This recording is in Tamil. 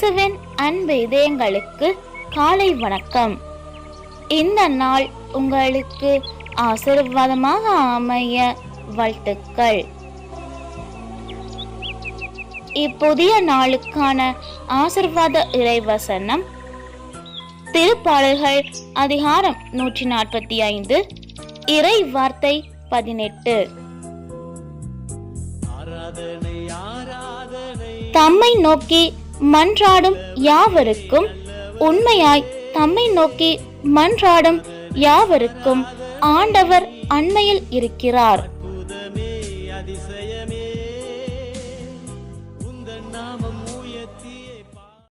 இயேசுவின் அன்பு இதயங்களுக்கு காலை வணக்கம். இந்த நாள் உங்களுக்கு ஆசீர்வாதமாக அமைய வாழ்த்துக்கள். இப்புதிய நாளுக்கான ஆசீர்வாத இறைவசனம் திருப்பாடல்கள் அதிகாரம் 145 இறை வார்த்தை 18. தம்மை நோக்கி மன்றாடும் யாவருக்கும், உண்மையாய் தம்மை நோக்கி மன்றாடும் யாவருக்கும் ஆண்டவர் அண்மையில் இருக்கிறார்.